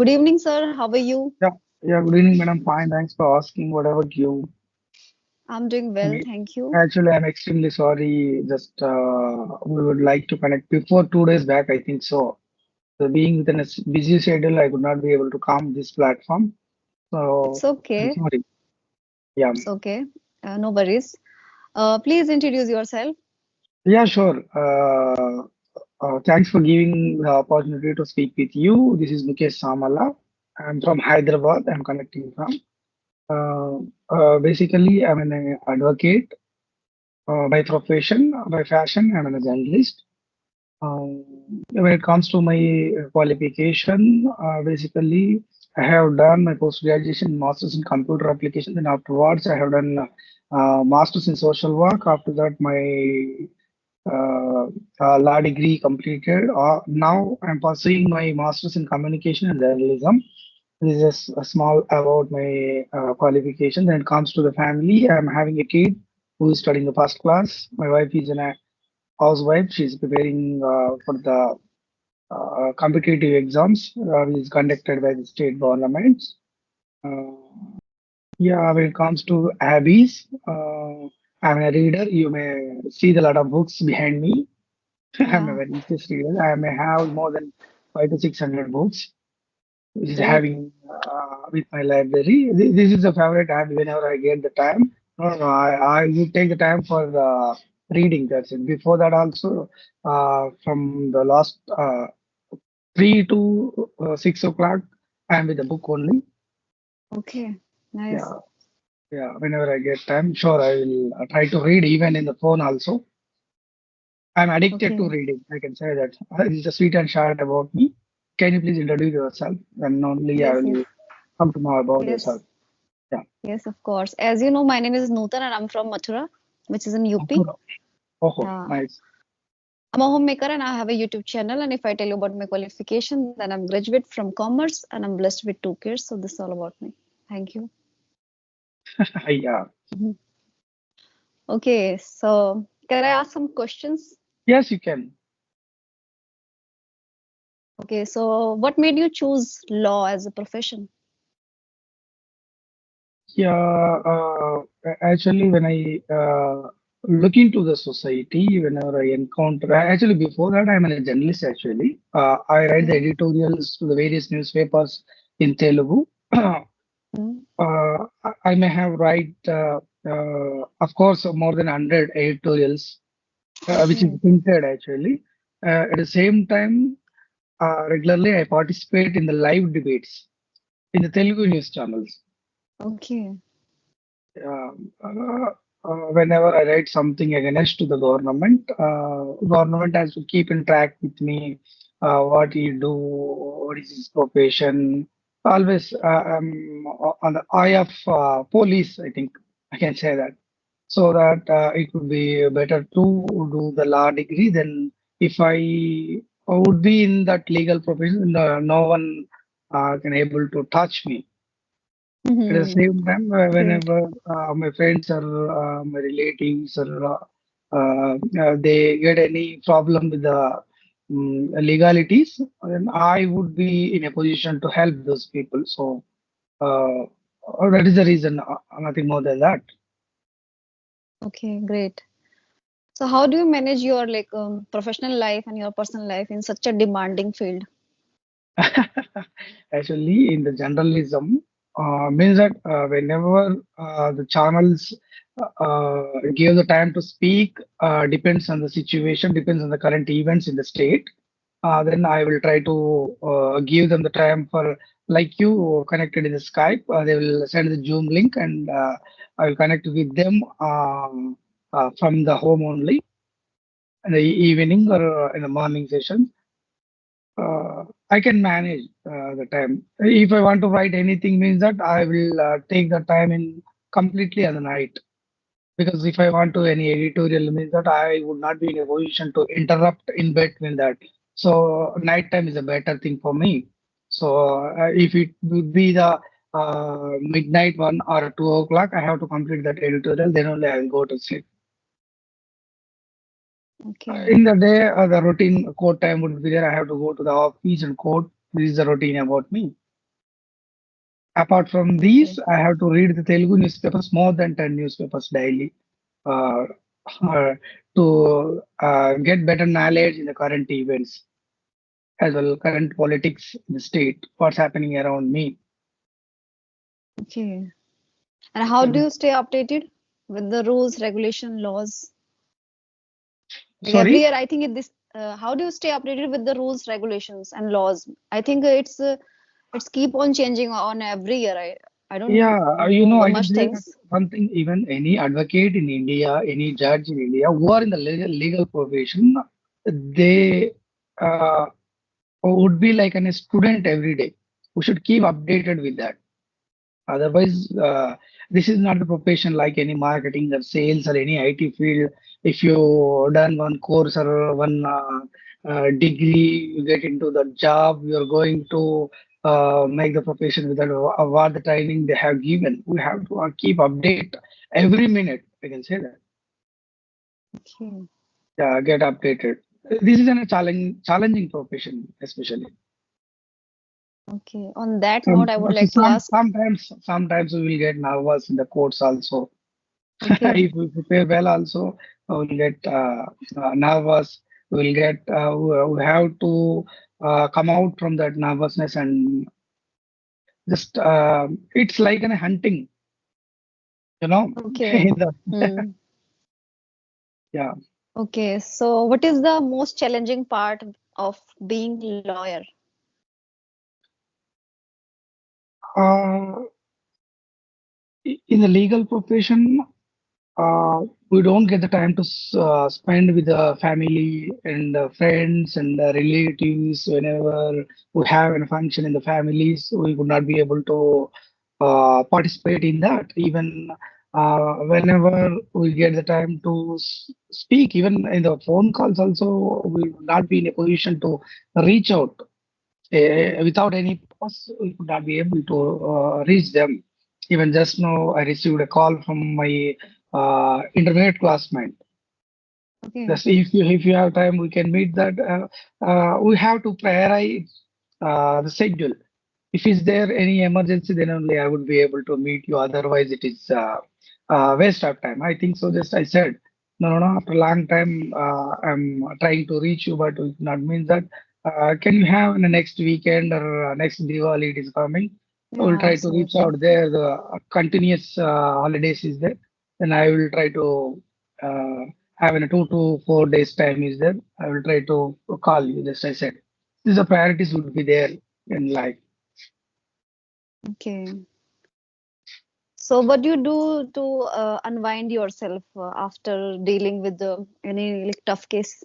Good evening, sir. How are you? Yeah, yeah, good evening, madam. Fine, thanks for asking. What about you? I'm doing well, Me- thank you. Actually, I'm extremely sorry. Just we would like to connect before 2 days back, I think so. So being within a busy schedule, I could not be able to come this platform. It's So I'm okay. sorry. Yeah, It's okay. No worries. Please introduce yourself. yeah, sure. Thanks for giving the opportunity to speak with you. This is Mukesh Samala. I'm from Hyderabad. I'm connecting from. Basically, I'm an advocate by profession, by fashion. I'm a journalist. When it comes to my qualification, basically, I have done my post-graduation master's in computer application. Then afterwards, I have done master's in social work. After that, my uh, law degree completed. Now I'm pursuing my master's in communication and journalism. This is a small about my qualification. When it comes to the family, I'm having a kid who is studying the first class. My wife is an housewife. She's preparing for the competitive exams, which is conducted by the state governments. Uh, yeah, when it comes to hobbies, I'm a reader. You may see the lot of books behind me. I'm a Yeah, very interested reader. I may have more than 500 to 600 books, which is great. having with my library. This is a favorite hobby whenever I get the time. No, no, I would take the time for reading. That's it. Before that, also, from the last 3 to 6 o'clock, I'm with the book only. Okay, nice. Yeah, yeah. Whenever I get time, sure, I will try to read even in the phone also. I'm addicted to Okay. reading. I can say that. It's a sweet and short about me. Can you please introduce yourself? Then only I Yes, yes, will come to know about yes, yourself. Yeah. yes, of course. As you know, my name is Nootan and I'm from Mathura, which is in UP. Akura. Oh, Yeah. nice. I'm a homemaker and I have a YouTube channel. And if I tell you about my qualification, then I'm graduate from commerce and I'm blessed with 2 kids. So this is all about me. Thank you. Yeah. Mhm. Okay, so can I ask some questions? Yes, you can. Okay, so what made you choose law as a profession? Yeah. Actually, when I look into the society, whenever I encounter, actually before that, I'm a journalist. Actually, I write the Okay. editorials to the various newspapers in Telugu. Mm. I may have write, of course, more than 100 editorials, which is Okay. printed actually. At the same time, regularly I participate in the live debates in the Telugu news channels. Okay. Whenever I write something against to the government, government has to keep in track with me. What you do, what is his profession. Always I'm on the eye of police. I think I can say that, so that it would be better to do the law degree. Then, if I would be in that legal profession, no one can able to touch me. At the Hmm. same time, Great. whenever my friends or my relatives or they get any problem with the legalities, then I would be in a position to help those people. So uh, that is the reason, nothing more than that. Okay, great. So how do you manage your professional life and your personal life in such a demanding field? Actually, in the journalism, means that whenever the channels give the time to speak, depends on the situation, depends on the current events in the state. Then I will try to give them the time for, like you connected in the Skype. They will send the Zoom link, and I will connect with them from the home only in the evening or in the morning session. I can manage the time. If I want to write anything, means that I will take the time in completely at the night. Because if I want to any editorial, means that I would not be in a position to interrupt in between that. So night time is a better thing for me. So if it would be the midnight 1 or 2 o'clock, I have to complete that editorial. Then only I will go to sleep. Okay. In the day, the routine court time would be there. I have to go to the office and court. This is the routine about me. Apart from Okay. these, I have to read the Telugu newspapers, more than 10 newspapers daily, uh, uh, to get better knowledge in the current events, as well current politics in the state, what's happening around me. Okay. And how do you stay updated with the rules, regulation, laws? Like every Sorry? year, I think how do you stay updated with the rules, regulations, and laws? I think it's keep on changing on every year. I don't Yeah, know I can much say that things. one thing, even any advocate in India, any judge in India who are in the legal profession, they uh, would be like a student every day. We should keep updated with that. Otherwise, this is not the profession like any marketing or sales or any IT field. If you done one course or one degree, you get into the job, you're going to make the profession with that, what the training they have given. We have to keep update every minute. I can say that. Okay. Get updated. This is a challenging profession, especially. Okay. On that note, I would like to ask. Sometimes we will get nervous in the courts also. Okay. If we prepare well also, we will get nervous. We will get we have to come out from that nervousness and just it's like an hunting, you know. Okay. In the, Hmm. yeah. Okay. So, what is the most challenging part of being lawyer? Uh, in the legal profession, uh, we don't get the time to spend with the family and friends and relatives. Whenever we have a function in the families, we would not be able to participate in that. Even whenever we get the time to speak, even in the phone calls, also we will not be in a position to reach out. Without any pause, we could not be able to reach them. Even just now, I received a call from my intermediate classmate. Okay. Just if you have time, we can meet that. We have to prioritize the schedule. If is there any emergency, then only I would be able to meet you. Otherwise, it is waste of time. I think so. Just I said, no. After a long time, I'm trying to reach you, but it not means that. Can you have in the next weekend or next Diwali it is coming? I will Yeah, try to reach absolutely. out there. The continuous holidays is there. Then I will try to have in a 2 to 4 days time is there. I will try to call you. Just I said, these are priorities would be there in life. Okay. So, what do you do to unwind yourself after dealing with any like tough case?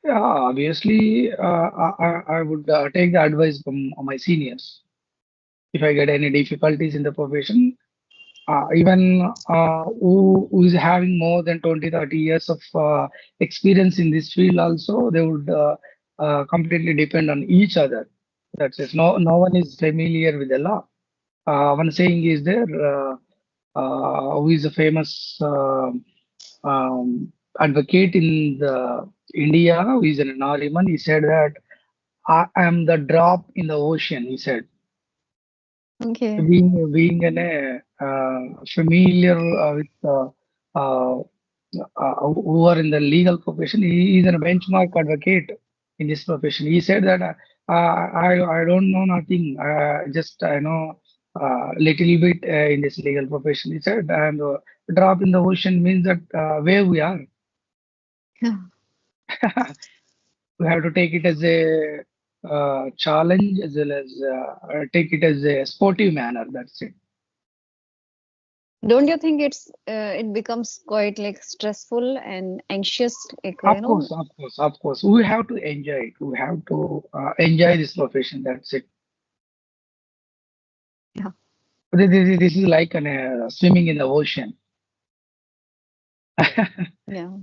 Yeah, obviously, I would take the advice from my seniors. If I get any difficulties in the profession, even who is having more than 20, 30 years of experience in this field also, they would completely depend on each other. That's it. No one is familiar with the law. One saying is there, who is a famous advocate in the India, who is an Nariman, he said that I am the drop in the ocean. He said, Okay. being an, familiar with uh, who are in the legal profession, he is a benchmark advocate in this profession. He said that I don't know nothing. Just I know little bit in this legal profession. He said, and drop in the ocean means that where we are. We have to take it as a challenge as well as take it as a sportive manner. That's it. Don't you think it becomes quite like stressful and anxious, like Of course, of course, of course. We have to enjoy it. We have to enjoy this profession. That's it. yeah, This is like an, swimming in the ocean. yeah.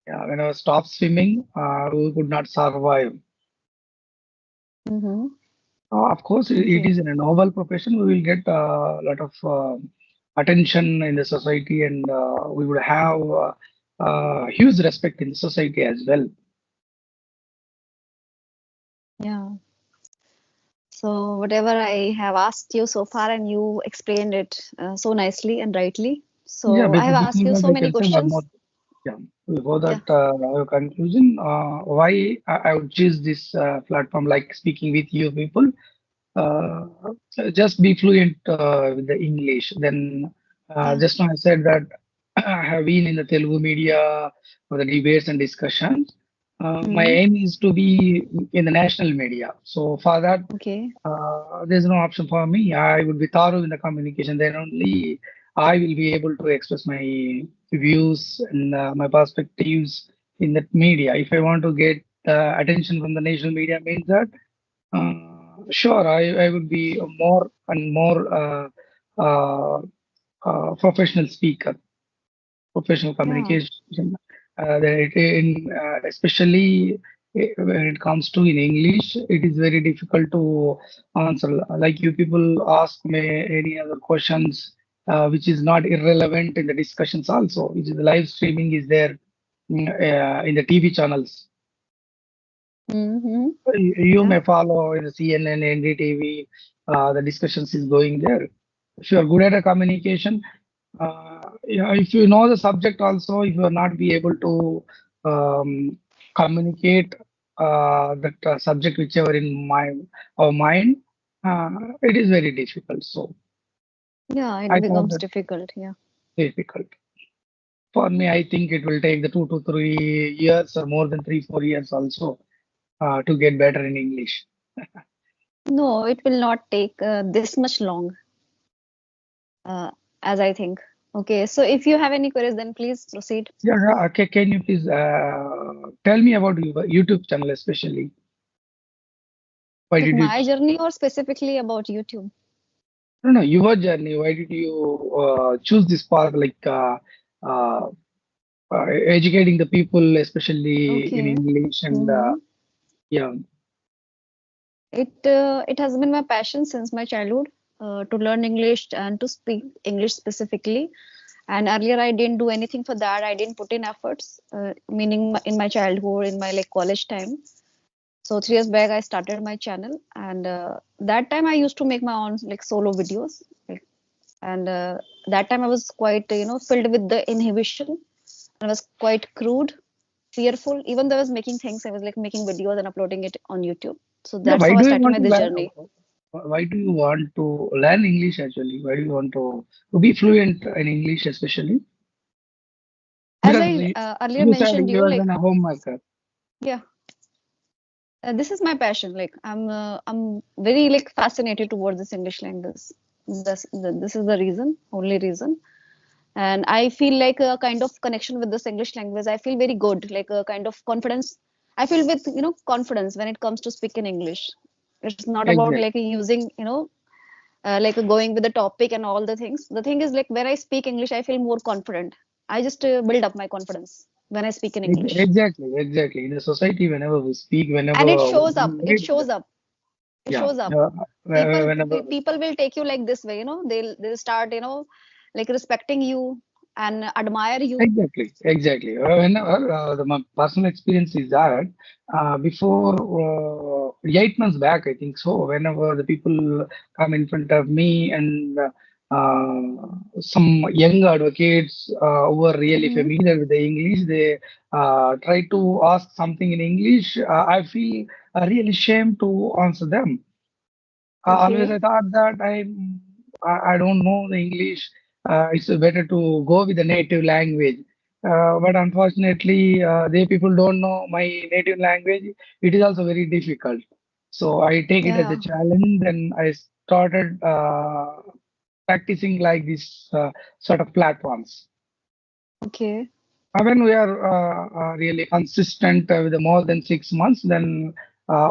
Yeah, when I stop swimming, we could not survive. Mm-hmm. Of course, it Okay. is a noble profession. We will get a lot of attention in the society, and we would have huge respect in the society as well. Yeah. So whatever I have asked you so far, and you explained it so nicely and rightly. Yeah, So I have asked before you that, so I many can say one more questions. thing. Yeah, before Yeah. that, our conclusion, why I would choose this platform like speaking with you people. Uh, just be fluent with the English. Then, Yeah. just now I said that I have been in the Telugu media for the debates and discussions. My Mm, aim is to be in the national media. So for that, okay. there's no option for me. I would be thorough in the communication. Then only I will be able to express my views and my perspectives in that media. If I want to get attention from the national media, means that sure I would be a more and more uh, professional speaker, professional Yeah. communication. Especially when it comes to in English, it is very difficult to answer. Like you people ask me any other questions which is not irrelevant in the discussions also, which is the live streaming is there in the TV channels. Mm-hmm. You Yeah. may follow in the CNN, NDTV, the discussions is going there. If you are good at a communication, yeah, if you know the subject also, if you are not be able to communicate that subject whichever in my or mind, it is very difficult. So Yeah. It I thought becomes that difficult. Yeah. difficult. For me, I think it will take the 2 to 3 years or more than 3, 4 years also to get better in English. No, it will not take this much long, uh, as I think. Okay. So if you have any queries, then please proceed. Yeah, yeah, okay. Can you please tell me about your YouTube channel, especially? Why Like did you? my journey or specifically about YouTube? No, no, your journey. Why did you choose this path, like uh, educating the people, especially in Okay. English? And Mm-hmm. yeah, It has been my passion since my childhood to learn English and to speak English specifically. And earlier I didn't do anything for that. I didn't put in efforts, meaning in my childhood, in my like college time. So 3 years back I started my channel, and that time I used to make my own like solo videos. Like, and that time I was quite filled with the inhibition. I was quite crude, fearful. Even though I was making things, I was like making videos and uploading it on YouTube. So yeah. that's Why how I do you started want my to this learn? journey. Why do you want to learn English? Actually, why do you want to be fluent in English, especially? As Because I earlier you said mentioned you you, are like, a homemaker. yeah, this is my passion. Like, I'm very like fascinated towards this English language. This is the reason, only reason. And I feel like a kind of connection with this English language. I feel very good, like a kind of confidence. I feel with confidence when it comes to speaking English. It's not about Exactly. like using like going with the topic and all the things. The thing is, like, when I speak English, I feel more confident. I just build up my confidence when I speak in English, Exactly. Exactly. In the society, whenever we speak, and it whenever shows we up. It meet, shows up. It yeah, shows up. whenever. People will take you like this way. They'll start like respecting you and admire you. Exactly, exactly. Whenever my personal experience is that before 8 months back, I think so. Whenever the people come in front of me and some young advocates who are really Hmm. familiar with the English, they try to ask something in English. I feel really shame to answer them. Always Okay. I thought that I don't know the English. It's better to go with the native language. But unfortunately, they people don't know my native language. It is also very difficult. So I take it as a Yeah. challenge. Then I started practicing like this sort of platforms. Okay. When we are really consistent with more than 6 months, then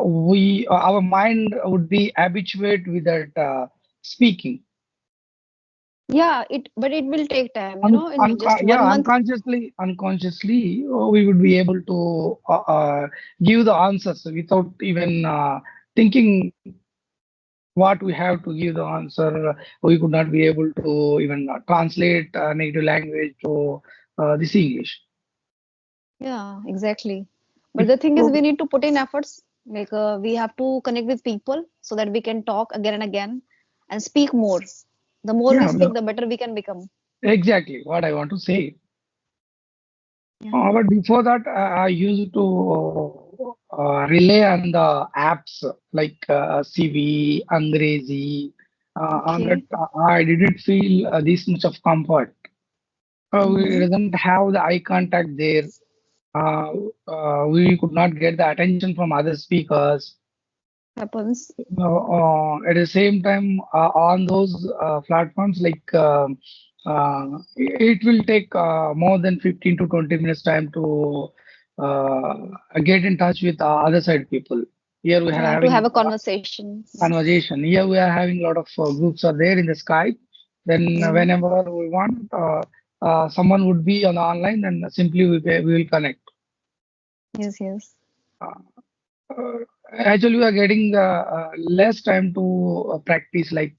we our mind would be habituated with that speaking. Yeah. But it will take time. In just Yeah, 1 month. unconsciously, we would be able to give the answers without even thinking what we have to give the answer. We could not be able to even translate native language to this English. Yeah. Exactly. But If the thing is, we need to put in efforts. Like we have to connect with people so that we can talk again and again and speak more. The more we Yeah, speak, the better we can become. exactly what I want to say. Yeah. But before that, I used to rely on the apps like CV, Angrezi. On that, Okay. I didn't feel this much of comfort. We Mm-hmm. didn't have the eye contact there. Uh, we could not get the attention from other speakers. Happens. At the same time, on those platforms, like it will take more than 15 to 20 minutes time to uh, get in touch with other side people. Here we are Yeah, to have having a conversation. conversation. Here we are having a lot of groups are there in the Skype. Then Mm-hmm. whenever we want, someone would be on the online, and simply we will connect. Yes, yes. Uh, Actually, we are getting less time to practice, like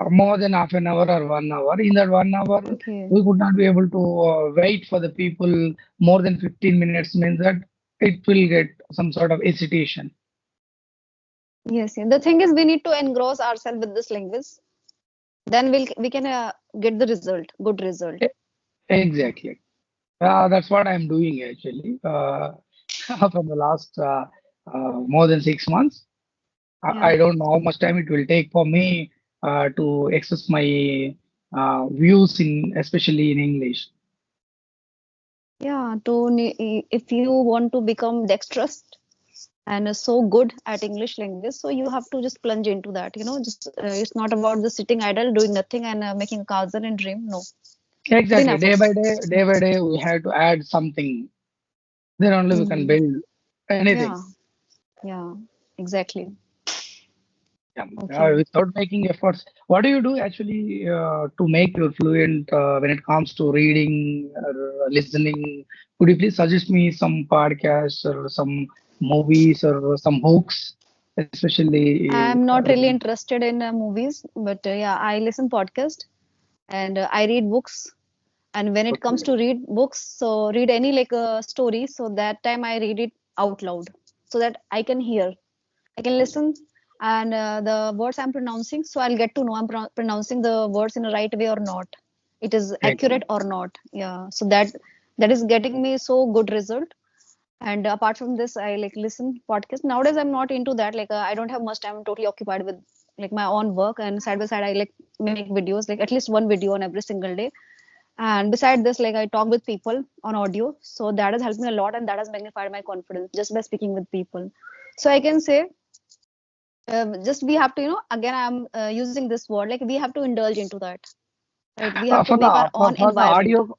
more than half an hour or 1 hour. In that 1 hour, Okay. we could not be able to wait for the people more than 15 minutes, means that it will get some sort of hesitation. Yes, yes. The thing is, we need to engross ourselves with this language. Then we can get the result, good result. E- Exactly. That's what I'm doing actually. From the last more than 6 months. Yeah. I don't know how much time it will take for me to express my views in, especially in English. Yeah. If you want to become dexterous and so good at English language, so you have to just plunge into that. Just it's not about just sitting idle, doing nothing, and making a cousin and dream. No, put in Exactly. efforts. Day by day, we have to add something. Then only we can Hmm. build anything. Yeah. Yeah. Exactly. Yeah. Okay. Without making efforts. What do you do actually to make you fluent when it comes to reading or listening? Could you please suggest me some podcasts or some movies or some books, especially? I'm not really interested in movies, but yeah, I listen podcast and I read books. And when it comes Okay. to read books, so read any like a story, so that time I read it out loud so that I can hear, I can listen, and the words I'm pronouncing, so I'll get to know I'm pronouncing the words in the right way or not. It is accurate Excellent. or not. Yeah. So that is getting me so good result. And apart from this, I like listen podcast. Nowadays, I'm not into that. Like I don't have much time. I'm totally occupied with like my own work, and side by side, I like make videos, like at least one video on every single day. And beside this, like I talk with people on audio. So that has helped me a lot and that has magnified my confidence just by speaking with people. So I can say, just we have to, again, I'm using this word, like we have to indulge into that, right? We have to For make our the own for the environment. audio,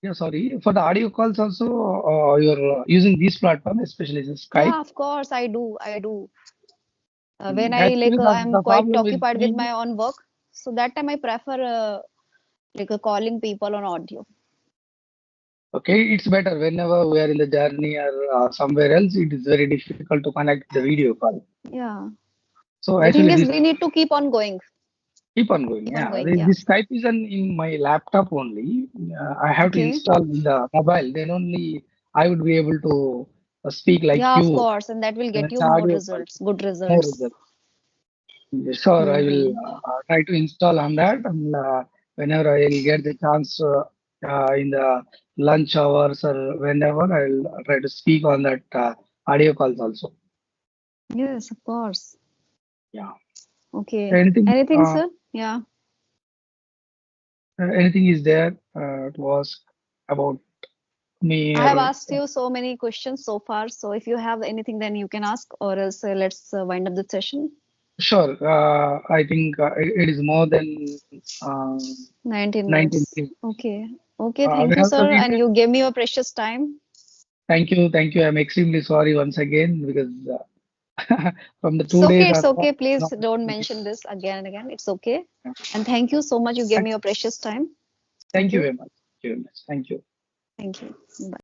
yeah, sorry, for the audio calls also, you're using this platform, especially the Skype. Yeah, of course, I do. I do. When I Actually, like, I'm the quite problem with occupied with me, my own work. So that time I prefer like calling people on audio. okay, it's better whenever we are in the journey or somewhere else, it is very difficult to connect the video call. Yeah. So The thing actually, is, this we need to keep on going. keep on going. Keep on Yeah, going. Yeah. this Skype is in my laptop only. I have to Okay. install in the mobile. Then only I would be able to speak like Yeah, of you. course. And that will When get it's you more audio call, results, good more results. results. Sure, I will Mm-hmm. try to install on that, and whenever I will get the chance in the lunch hours or whenever, I'll try to speak on that audio calls also. Yes, of course. Yeah. Okay. Anything, Anything, sir? Yeah. anything is there to ask about me I have or asked you so many questions so far. So if you have anything, then you can ask, or else let's wind up the session. sure. I think it is more than 19 19 minutes. minutes. Okay. Okay. Thank We you, have to sir. read And it. you gave me your precious time. Thank you, thank you. I'm extremely sorry once again because from the It's 2 days okay. I It's was okay. Please not don't able to mention this again and again. It's okay. And thank you so much. You gave Thank me your precious time. Thank thank you you. very much. Thank you very much. Thank you. Thank you. Bye.